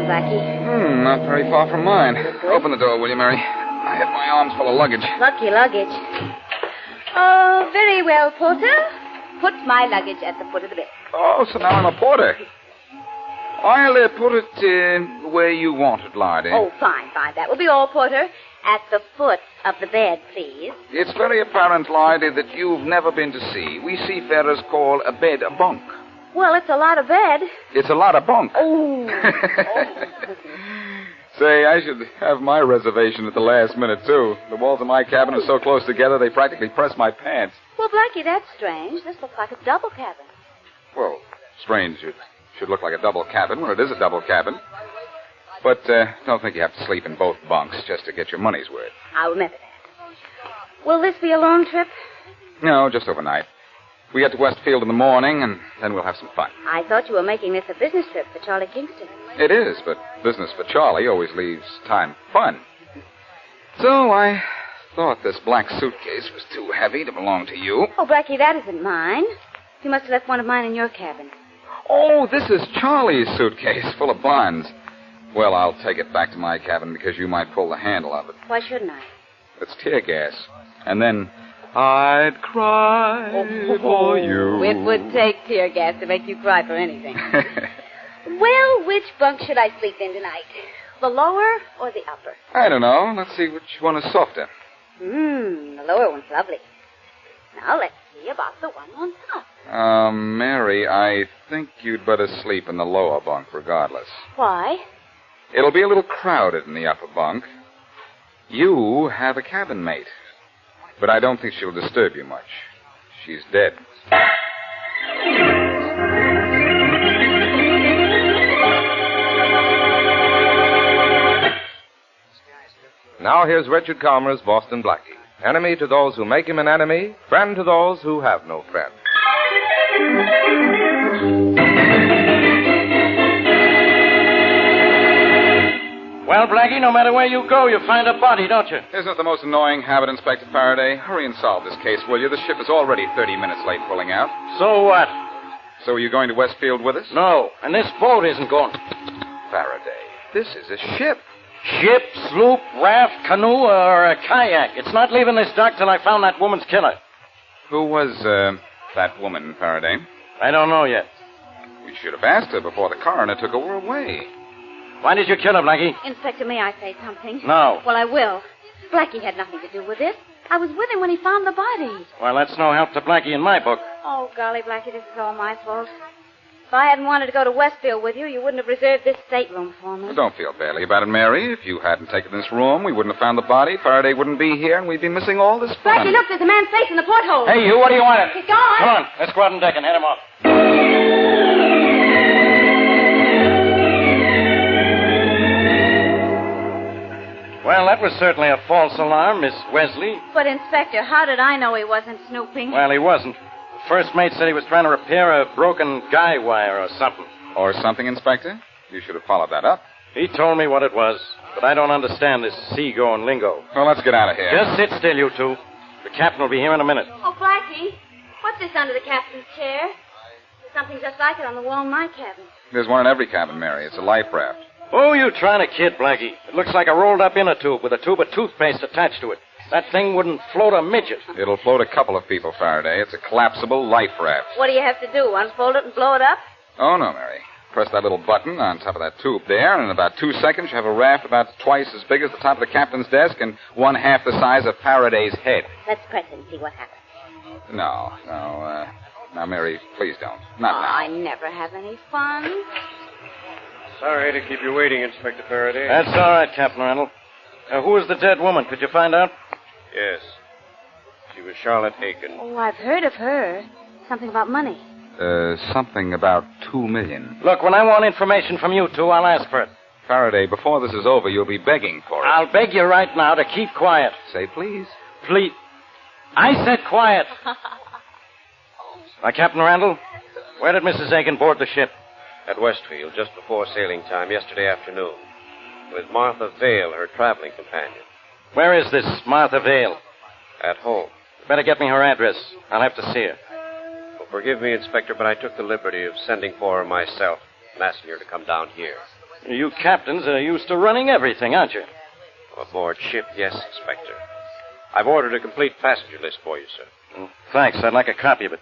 Blackie? Not very far from mine. Open the door, will you, Mary? I have my arms full of luggage. Lucky luggage. Oh, very well, porter. Put my luggage at the foot of the bed. Oh, so now I'm a porter. I'll put it where you want it, Lottie. Oh, fine. That will be all, porter. At the foot of the bed, please. It's very apparent, Lottie, that you've never been to sea. We seafarers call a bed a bunk. Well, it's a lot of bed. It's a lot of bunk. Oh. Say, I should have my reservation at the last minute, too. The walls of my cabin are so close together, they practically press my pants. Well, Blackie, that's strange. This looks like a double cabin. Well, strange. It should look like a double cabin when it is a double cabin. But don't think you have to sleep in both bunks just to get your money's worth. I'll remember that. Will this be a long trip? No, just overnight. We get to Westfield in the morning, and then we'll have some fun. I thought you were making this a business trip for Charlie Kingston. It is, but business for Charlie always leaves time for fun. So I thought this black suitcase was too heavy to belong to you. Oh, Blackie, that isn't mine. You must have left one of mine in your cabin. Oh, this is Charlie's suitcase full of bonds. Well, I'll take it back to my cabin because you might pull the handle of it. Why shouldn't I? It's tear gas. And then I'd cry for you. It would take tear gas to make you cry for anything. Well, which bunk should I sleep in tonight? The lower or the upper? I don't know. Let's see which one is softer. The lower one's lovely. Now let's see about the one on top. Mary, I think you'd better sleep in the lower bunk regardless. Why? It'll be a little crowded in the upper bunk. You have a cabin mate. But I don't think she'll disturb you much. She's dead. Now here's Richard Calmer's Boston Blackie. Enemy to those who make him an enemy, friend to those who have no friend. Well, Blackie, no matter where you go, you find a body, don't you? Isn't it the most annoying habit, Inspector Faraday? Hurry and solve this case, will you? The ship is already 30 minutes late pulling out. So what? So are you going to Westfield with us? No, and this boat isn't going. Faraday, this is a ship. Ship, sloop, raft, canoe, or a kayak. It's not leaving this dock till I found that woman's killer. Who was, that woman, Faraday? I don't know yet. You should have asked her before the coroner took her away. Why did you kill her, Blackie? Inspector, may I say something? No. Well, I will. Blackie had nothing to do with it. I was with him when he found the body. Well, that's no help to Blackie in my book. Oh, golly, Blackie, this is all my fault. If I hadn't wanted to go to Westfield with you, you wouldn't have reserved this stateroom for me. Well, don't feel badly about it, Mary. If you hadn't taken this room, we wouldn't have found the body. Faraday wouldn't be here, and we'd be missing all this fun. Blackie, look, there's a man's face in the porthole. Hey, you, what do you want? He's gone. Come on, let's go out on deck and head him off. Well, that was certainly a false alarm, Miss Wesley. But, Inspector, how did I know he wasn't snooping? Well, he wasn't. The first mate said he was trying to repair a broken guy wire or something. Or something, Inspector? You should have followed that up. He told me what it was, but I don't understand this seagoing lingo. Well, let's get out of here. Just sit still, you two. The captain will be here in a minute. Oh, Blackie, what's this under the captain's chair? There's something just like it on the wall in my cabin. There's one in every cabin, Mary. It's a life raft. Oh, you trying to kid, Blackie. It looks like a rolled-up inner tube with a tube of toothpaste attached to it. That thing wouldn't float a midget. It'll float a couple of people, Faraday. It's a collapsible life raft. What do you have to do, unfold it and blow it up? Oh, no, Mary. Press that little button on top of that tube there, and in about 2 seconds you have a raft about twice as big as the top of the captain's desk and 1/2 the size of Faraday's head. Let's press it and see what happens. No. Now, Mary, please don't. Not now. I never have any fun. Sorry to keep you waiting, Inspector Faraday. That's all right, Captain Randall. Who was the dead woman? Could you find out? Yes. She was Charlotte Aiken. Oh, I've heard of her. Something about money. Something about $2 million. Look, when I want information from you two, I'll ask for it. Faraday, before this is over, you'll be begging for it. I'll beg you right now to keep quiet. Say please. Please. I said quiet. Now, Captain Randall, where did Mrs. Aiken board the ship? At Westfield, just before sailing time yesterday afternoon. With Martha Vale, her traveling companion. Where is this Martha Vale? At home. Better get me her address. I'll have to see her. Well, forgive me, Inspector, but I took the liberty of sending for her myself and asking her to come down here. You captains are used to running everything, aren't you? Aboard ship, yes, Inspector. I've ordered a complete passenger list for you, sir. Thanks. I'd like a copy of it.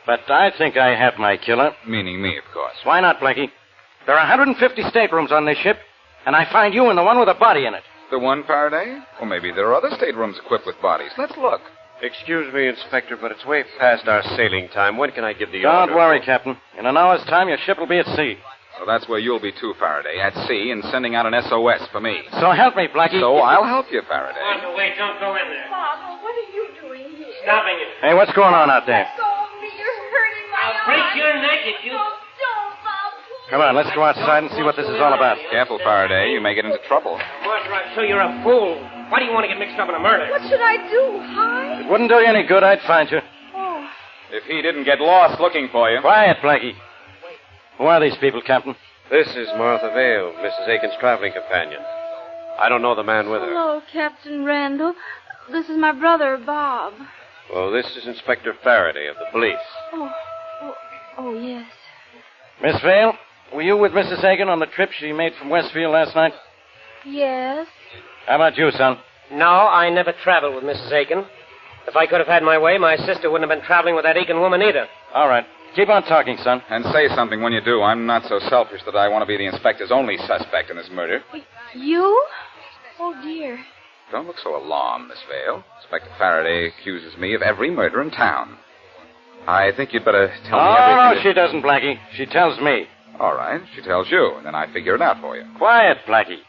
But I think I have my killer. Meaning me, of course. Why not, Blackie? There are 150 staterooms on this ship, and I find you in the one with a body in it. The one, Faraday? Well, maybe there are other staterooms equipped with bodies. Let's look. Excuse me, Inspector, but it's way past our sailing time. When can I give the Don't order? worry, Captain. In an hour's time, your ship will be at sea. So that's where you'll be, too, Faraday, at sea and sending out an SOS for me. So help me, Blackie. So I'll help you, Faraday. Martha, wait, don't go in there. Papa, what are you doing here? Stopping it. Hey, what's going on out there? Let go of me. You're hurting my I'll break arm. your neck if you... Oh, don't, Bob. Please. Come on, let's go outside and see what this is all about. Careful, Faraday. You may get into trouble. Martha, I'm sure you're a fool. Why do you want to get mixed up in a murder? What should I do? Hide? It wouldn't do you any good. I'd find you. Oh. If he didn't get lost looking for you. Quiet, Blackie. Who are these people, Captain? This is Martha Vale, Mrs. Aiken's traveling companion. I don't know the man with her. Hello, Captain Randall. This is my brother, Bob. Well, this is Inspector Faraday of the police. Oh, yes. Miss Vale, were you with Mrs. Aiken on the trip she made from Westfield last night? Yes. How about you, son? No, I never traveled with Mrs. Aiken. If I could have had my way, my sister wouldn't have been traveling with that Aiken woman either. All right. Keep on talking, son. And say something when you do. I'm not so selfish that I want to be the inspector's only suspect in this murder. You? Oh, dear. Don't look so alarmed, Miss Vale. Inspector Faraday accuses me of every murder in town. I think you'd better tell me everything. Oh, no, she doesn't, Blackie. She tells me. All right. She tells you, and then I figure it out for you. Quiet, Blackie.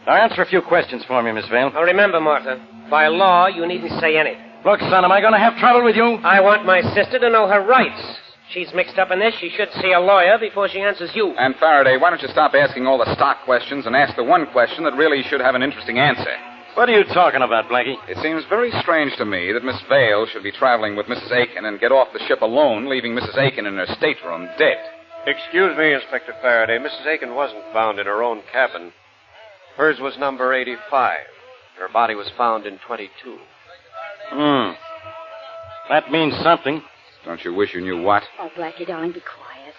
Now answer a few questions for me, Miss Vale. Now remember, Martha, by law, you needn't say anything. Look, son, am I going to have trouble with you? I want my sister to know her rights. She's mixed up in this. She should see a lawyer before she answers you. And Faraday, why don't you stop asking all the stock questions and ask the one question that really should have an interesting answer? What are you talking about, Blackie? It seems very strange to me that Miss Vale should be traveling with Mrs. Aiken and get off the ship alone, leaving Mrs. Aiken in her stateroom dead. Excuse me, Inspector Faraday. Mrs. Aiken wasn't found in her own cabin. Hers was number 85. Her body was found in 22. That means something. Don't you wish you knew what? Oh, Blackie, darling, be quiet.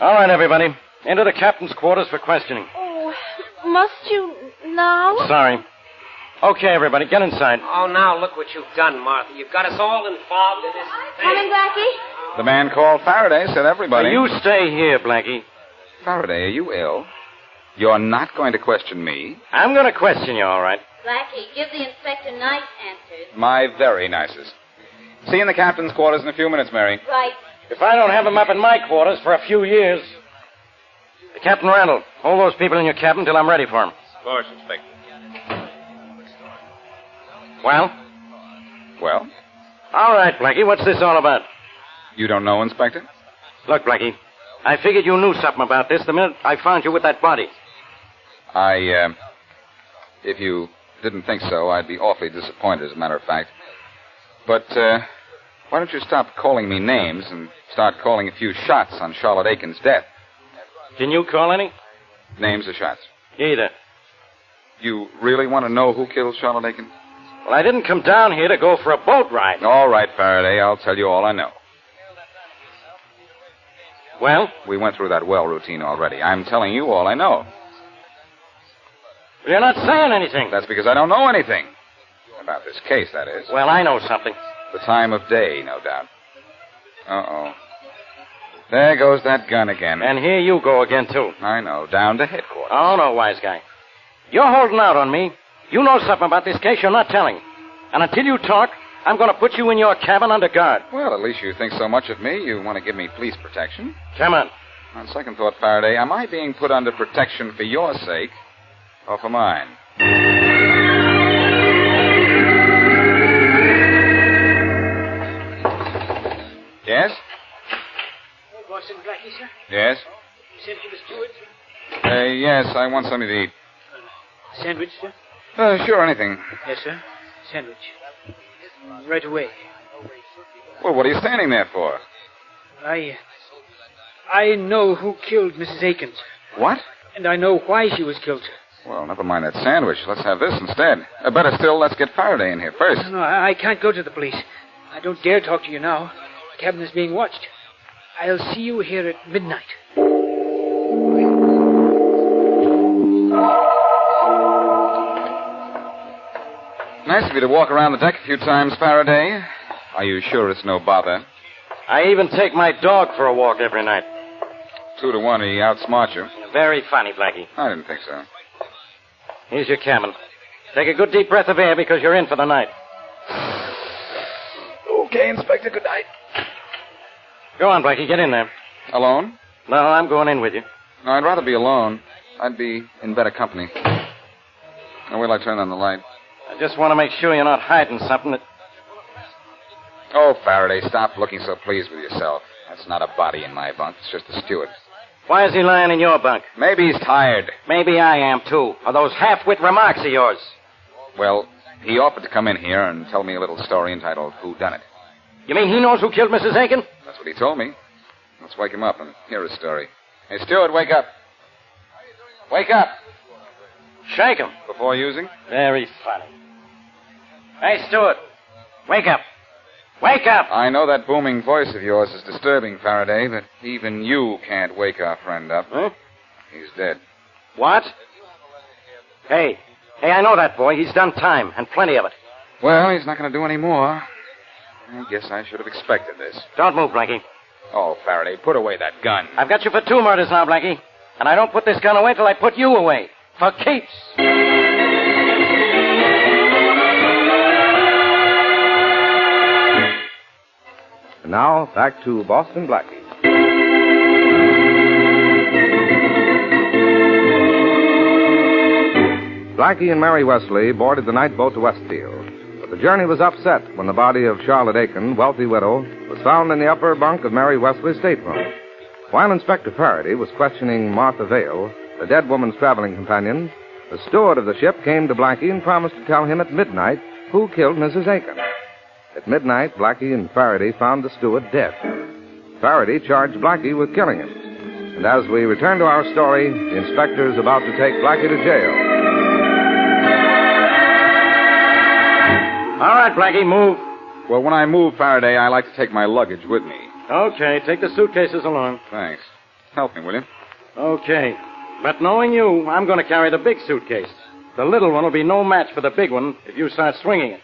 All right, everybody. Into the captain's quarters for questioning. Oh, must you now? Sorry. Okay, everybody, get inside. Oh, now look what you've done, Martha. You've got us all involved in this thing. Coming, Blackie? The man called Faraday said everybody. Now, you stay here, Blackie. Faraday, are you ill? You're not going to question me? I'm going to question you, all right. Blackie, give the inspector nice answers. My very nicest. See you in the captain's quarters in a few minutes, Mary. Right. If I don't have him up in my quarters for a few years... Captain Randall, hold those people in your cabin till I'm ready for them. Of course, Inspector. Well? Well? All right, Blackie, what's this all about? You don't know, Inspector? Look, Blackie, I figured you knew something about this the minute I found you with that body. If you didn't think so, I'd be awfully disappointed, as a matter of fact. But, why don't you stop calling me names and start calling a few shots on Charlotte Aiken's death? Can you call any? Names or shots? Either. You really want to know who killed Charlotte Aiken? Well, I didn't come down here to go for a boat ride. All right, Faraday, I'll tell you all I know. Well? We went through that well routine already. I'm telling you all I know. You're not saying anything. That's because I don't know anything. About this case, that is. Well, I know something. The time of day, no doubt. Uh-oh. There goes that gun again. And here you go again, too. I know, down to headquarters. Oh, no, wise guy. You're holding out on me. You know something about this case you're not telling. And until you talk, I'm going to put you in your cabin under guard. Well, at least you think so much of me, you want to give me police protection. Come on. On second thought, Faraday, am I being put under protection for your sake or for mine? Yes? Boston Blackie, sir? Yes? Sent you the steward? Yes, I want something to eat. Sandwich, sir? Sure, anything. Yes, sir. Sandwich. Right away. Well, what are you standing there for? I know who killed Mrs. Aiken. What? And I know why she was killed. Well, never mind that sandwich. Let's have this instead. Better still, let's get Faraday in here first. No, I can't go to the police. I don't dare talk to you now. The cabin is being watched. I'll see you here at midnight. Nice of you to walk around the deck a few times, Faraday. Are you sure it's no bother? I even take my dog for a walk every night. 2 to 1, he outsmarts you. Very funny, Blackie. I didn't think so. Here's your cabin. Take a good deep breath of air because you're in for the night. Okay, Inspector, good night. Go on, Blackie, get in there. Alone? No, I'm going in with you. No, I'd rather be alone. I'd be in better company. Now, wait till I turn on the light. I just want to make sure you're not hiding something that... Oh, Faraday, stop looking so pleased with yourself. That's not a body in my bunk. It's just the steward. Why is he lying in your bunk? Maybe he's tired. Maybe I am, too. Or those half-wit remarks of yours. Well, he offered to come in here and tell me a little story entitled Who Done It. You mean he knows who killed Mrs. Aiken? That's what he told me. Let's wake him up and hear his story. Hey, steward, wake up. Wake up. Shake him. Before using? Very funny. Hey, Stewart. Wake up. Wake up! I know that booming voice of yours is disturbing, Faraday, but even you can't wake our friend up. Huh? He's dead. What? Hey, I know that boy. He's done time, and plenty of it. Well, he's not going to do any more. I guess I should have expected this. Don't move, Blackie. Oh, Faraday, put away that gun. I've got you for 2 murders now, Blackie. And I don't put this gun away till I put you away. For keeps. And now, back to Boston Blackie. Blackie and Mary Wesley boarded the night boat to Westfield. But the journey was upset when the body of Charlotte Aiken, wealthy widow, was found in the upper bunk of Mary Wesley's stateroom. While Inspector Faraday was questioning Martha Vale, the dead woman's traveling companion, the steward of the ship came to Blackie and promised to tell him at midnight who killed Mrs. Aiken. At midnight, Blackie and Faraday found the steward dead. Faraday charged Blackie with killing him. And as we return to our story, the inspector is about to take Blackie to jail. All right, Blackie, move. Well, when I move, Faraday, I like to take my luggage with me. Okay, take the suitcases along. Thanks. Help me, will you? Okay. But knowing you, I'm going to carry the big suitcase. The little one will be no match for the big one if you start swinging it.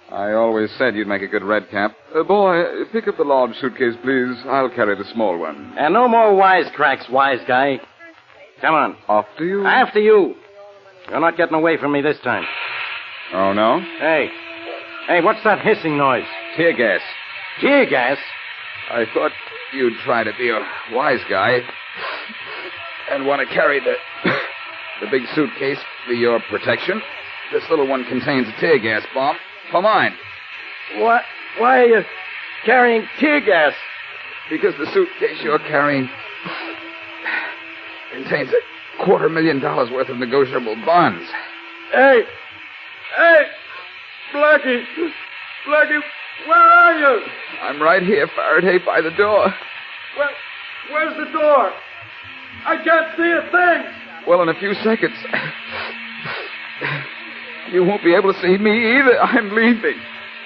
I always said you'd make a good red cap. Boy, pick up the large suitcase, please. I'll carry the small one. And no more wisecracks, wise guy. Come on. After you? After you. You're not getting away from me this time. Oh, no? Hey, what's that hissing noise? Tear gas. Tear gas? I thought you'd try to be a wise guy and want to carry the big suitcase for your protection. This little one contains a tear gas bomb. For mine. What? Why are you carrying tear gas? Because the suitcase you're carrying contains $250,000 worth of negotiable bonds. Hey, Blackie, where are you? I'm right here, Faraday, by the door. Where's the door? I can't see a thing. Well, in a few seconds. You won't be able to see me either. I'm leaving.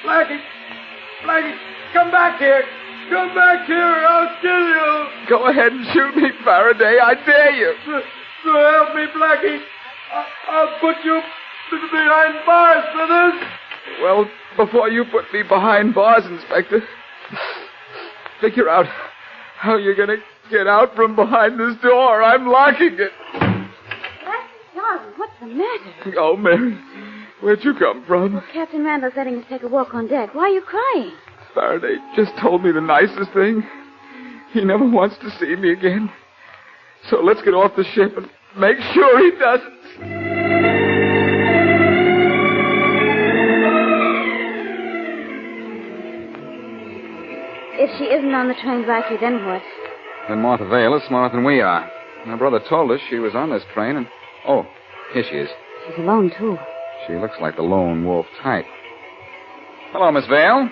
Blackie, come back here. Come back here or I'll kill you. Go ahead and shoot me, Faraday. I dare you. So help me, Blackie. I'll put you behind bars for this. Well, before you put me behind bars, Inspector, figure out how you're going to get out from behind this door. I'm locking it. Darling, what's the matter? Oh, Mary, where'd you come from? Well, Captain Randall's letting us take a walk on deck. Why are you crying? Faraday just told me the nicest thing. He never wants to see me again. So let's get off the ship and make sure he doesn't. If she isn't on the train, Blackie, then what? Then Martha Vale is smarter than we are. My brother told us she was on this train and... Oh, here she is. She's alone, too. She looks like the lone wolf type. Hello, Miss Vale.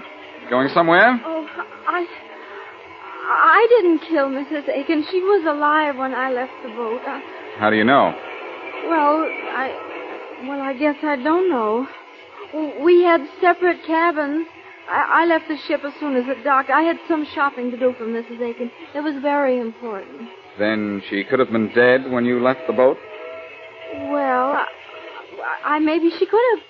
Going somewhere? Oh, I didn't kill Mrs. Aiken. She was alive when I left the boat. How do you know? I guess I don't know. We had separate cabins. I left the ship as soon as it docked. I had some shopping to do for Mrs. Aiken. It was very important. Then she could have been dead when you left the boat? Well, maybe she could have.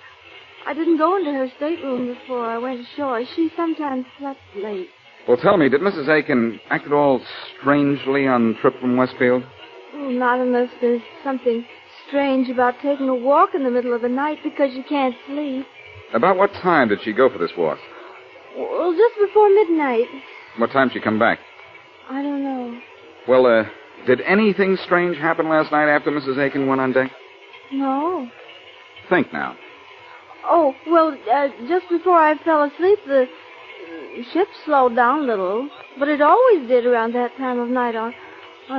I didn't go into her stateroom before I went ashore. She sometimes slept late. Well, tell me, did Mrs. Aiken act at all strangely on the trip from Westfield? Oh, not unless there's something strange about taking a walk in the middle of the night because you can't sleep. About what time did she go for this walk? Well, just before midnight. What time did she come back? I don't know. Well, did anything strange happen last night after Mrs. Aiken went on deck? No. Think now. Oh, well, just before I fell asleep, the ship slowed down a little. But it always did around that time of night on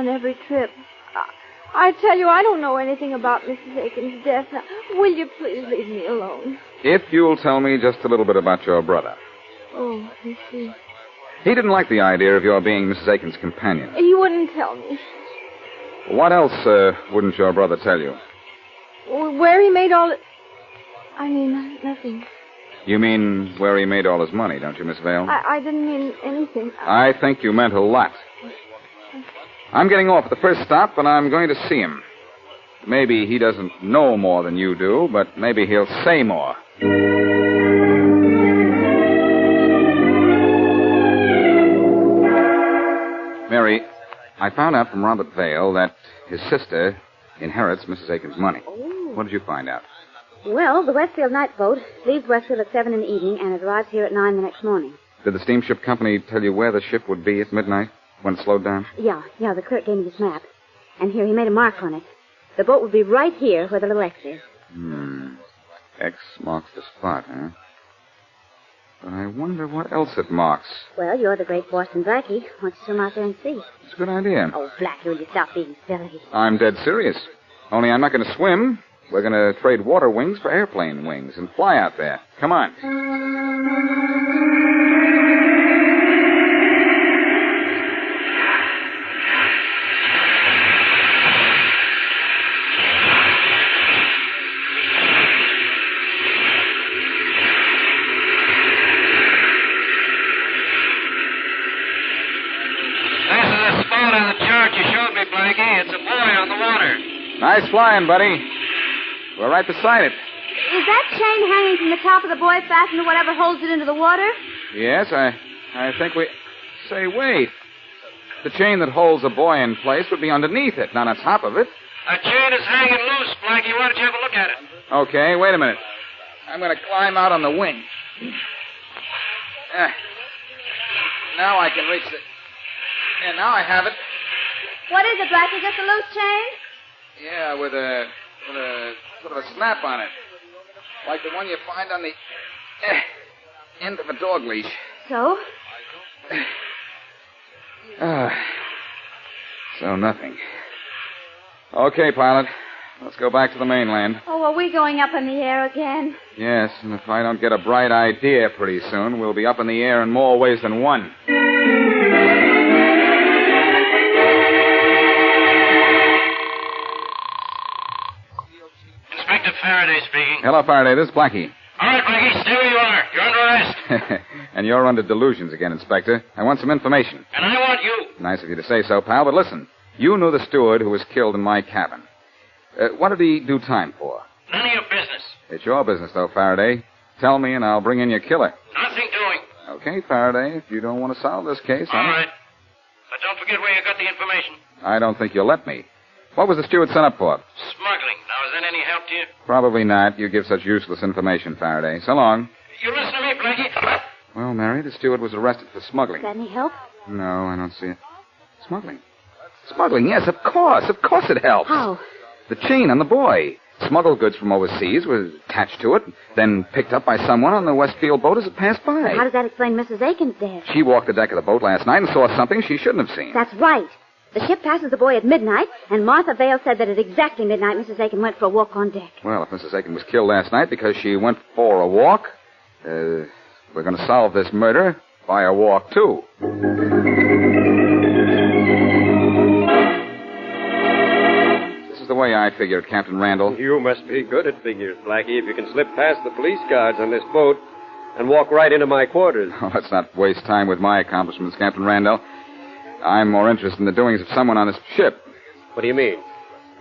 every trip. I tell you, I don't know anything about Mrs. Aiken's death. Now, will you please leave me alone? If you'll tell me just a little bit about your brother. Oh, I see. He didn't like the idea of your being Mrs. Aiken's companion. He wouldn't tell me. What else wouldn't your brother tell you? Where he made all... I mean, nothing. You mean where he made all his money, don't you, Miss Vale? I didn't mean anything. I think you meant a lot. I'm getting off at the first stop, and I'm going to see him. Maybe he doesn't know more than you do, but maybe he'll say more. Mary, I found out from Robert Vale that his sister inherits Mrs. Aiken's money. Oh. What did you find out? Well, the Westfield night boat leaves Westfield at 7 in the evening and it arrives here at 9 the next morning. Did the steamship company tell you where the ship would be at midnight when it slowed down? Yeah, the clerk gave me this map. And here, he made a mark on it. The boat would be right here where the little X is. X marks the spot, huh? But I wonder what else it marks. Well, you're the great Boston Blackie. Why don't you swim out there and see? It's a good idea. Oh, Blackie, will you stop being silly? I'm dead serious. Only I'm not going to swim. We're going to trade water wings for airplane wings and fly out there. Come on. Blackie. It's a boy on the water. Nice flying, buddy. We're right beside it. Is that chain hanging from the top of the buoy fastened to whatever holds it into the water? Yes, I think we... Say, wait. The chain that holds the buoy in place would be underneath it, not on top of it. A chain is hanging loose, Blackie. Why don't you have a look at it? Okay, wait a minute. I'm going to climb out on the wing. Now I can reach it. Yeah, now I have it. What is it, Blackie? Just a loose chain? Yeah, with a sort of a snap on it. Like the one you find on the end of a dog leash. So? So nothing. Okay, pilot. Let's go back to the mainland. Oh, are we going up in the air again? Yes, and if I don't get a bright idea pretty soon, we'll be up in the air in more ways than one. Inspector Faraday speaking. Hello, Faraday. This is Blackie. All right, Blackie, stay where you are. You're under arrest. And you're under delusions again, Inspector. I want some information. And I want you. Nice of you to say so, pal, but listen. You knew the steward who was killed in my cabin. What did he do time for? None of your business. It's your business, though, Faraday. Tell me, and I'll bring in your killer. Nothing doing. Okay, Faraday, if you don't want to solve this case... All right. But don't forget where you got the information. I don't think you'll let me. What was the steward sent up for? Smuggling. Now, is that any help to you? Probably not. You give such useless information, Faraday. So long. You listen to me, Blackie. Well, Mary, the steward was arrested for smuggling. Got any help? No, I don't see it. Smuggling? Smuggling, yes, of course. Of course it helps. How? The chain on the buoy. Smuggled goods from overseas was attached to it, then picked up by someone on the Westfield boat as it passed by. How does that explain Mrs. Aiken's death? She walked the deck of the boat last night and saw something she shouldn't have seen. That's right. The ship passes the buoy at midnight, and Martha Vale said that at exactly midnight Mrs. Aiken went for a walk on deck. Well, if Mrs. Aiken was killed last night because she went for a walk, we're going to solve this murder by a walk, too. This is the way I figure it, Captain Randall. You must be good at figures, Blackie, if you can slip past the police guards on this boat and walk right into my quarters. Oh, let's not waste time with my accomplishments, Captain Randall. I'm more interested in the doings of someone on this ship. What do you mean?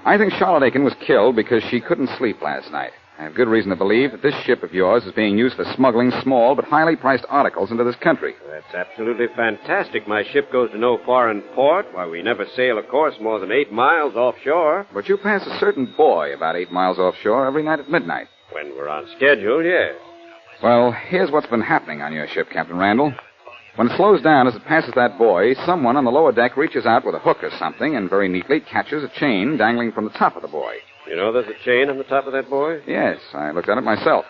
I think Charlotte Aiken was killed because she couldn't sleep last night. I have good reason to believe that this ship of yours is being used for smuggling small but highly priced articles into this country. That's absolutely fantastic. My ship goes to no foreign port. Why, we never sail a course more than 8 miles offshore. But you pass a certain buoy about 8 miles offshore every night at midnight. When we're on schedule, yes. Well, here's what's been happening on your ship, Captain Randall. When it slows down as it passes that buoy, someone on the lower deck reaches out with a hook or something and very neatly catches a chain dangling from the top of the buoy. You know there's a chain on the top of that buoy? Yes, I looked at it myself.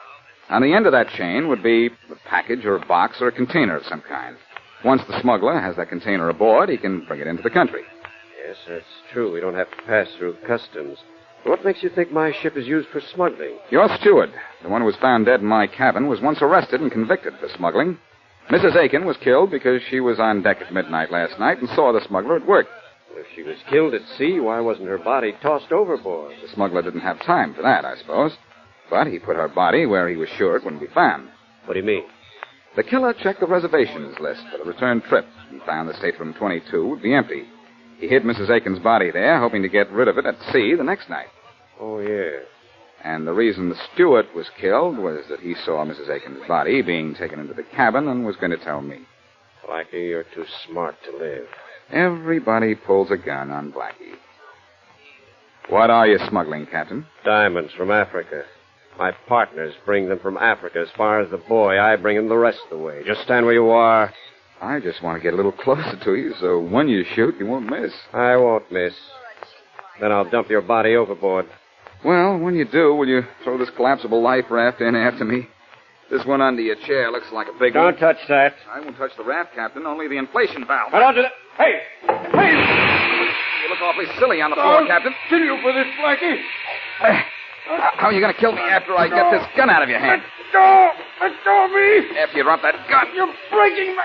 On the end of that chain would be a package or a box or a container of some kind. Once the smuggler has that container aboard, he can bring it into the country. Yes, that's true. We don't have to pass through customs. What makes you think my ship is used for smuggling? Your steward, the one who was found dead in my cabin, was once arrested and convicted for smuggling. Mrs. Aiken was killed because she was on deck at midnight last night and saw the smuggler at work. If she was killed at sea, why wasn't her body tossed overboard? The smuggler didn't have time for that, I suppose. But he put her body where he was sure it wouldn't be found. What do you mean? The killer checked the reservations list for the return trip and found the stateroom 22 would be empty. He hid Mrs. Aiken's body there, hoping to get rid of it at sea the next night. Oh, yeah. And the reason the steward was killed was that he saw Mrs. Aiken's body being taken into the cabin and was going to tell me. Blackie, you're too smart to live. Everybody pulls a gun on Blackie. What are you smuggling, Captain? Diamonds from Africa. My partners bring them from Africa as far as the buoy. I bring them the rest of the way. Just stand where you are. I just want to get a little closer to you, so when you shoot, you won't miss. I won't miss. Then I'll dump your body overboard. Well, when you do, will you throw this collapsible life raft in after me? This one under your chair looks like a big one. Don't touch that. I won't touch the raft, Captain, only the inflation valve. I don't do that. Hey! Hey! You look awfully silly on the floor, Captain. Kill you for this, Blackie. How are you going to kill me after I get this gun out of your hand? Let go! Let go of me! After you drop that gun. You're breaking my...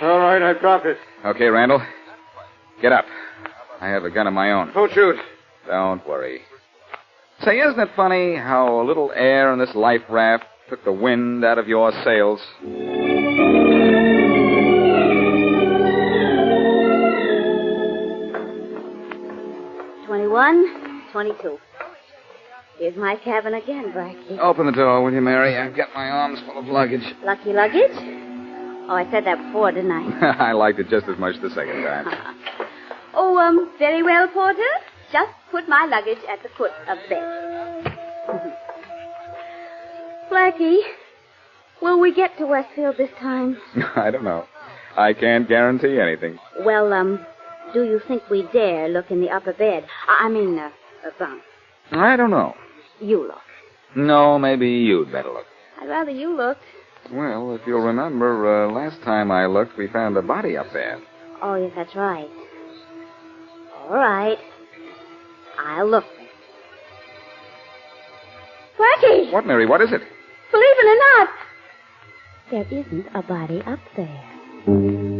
All right, I've dropped it. Okay, Randall. Get up. I have a gun of my own. Don't shoot. Don't worry. Say, isn't it funny how a little air in this life raft took the wind out of your sails? 21, 22. Here's my cabin again, Blackie. Open the door, will you, Mary? I've got my arms full of luggage. Lucky luggage? Oh, I said that before, didn't I? I liked it just as much the second time. Oh, very well, Porter. Just put my luggage at the foot of the bed. Blackie, will we get to Westfield this time? I don't know. I can't guarantee anything. Well, do you think we dare look in the upper bed? I mean, bunk. I don't know. You look. No, maybe you'd better look. I'd rather you looked. Well, if you'll remember, last time I looked, we found a body up there. Oh, yes, that's right. All right. I'll look. Blackie! What, Mary? What is it? Believe it or not, there isn't a body up there.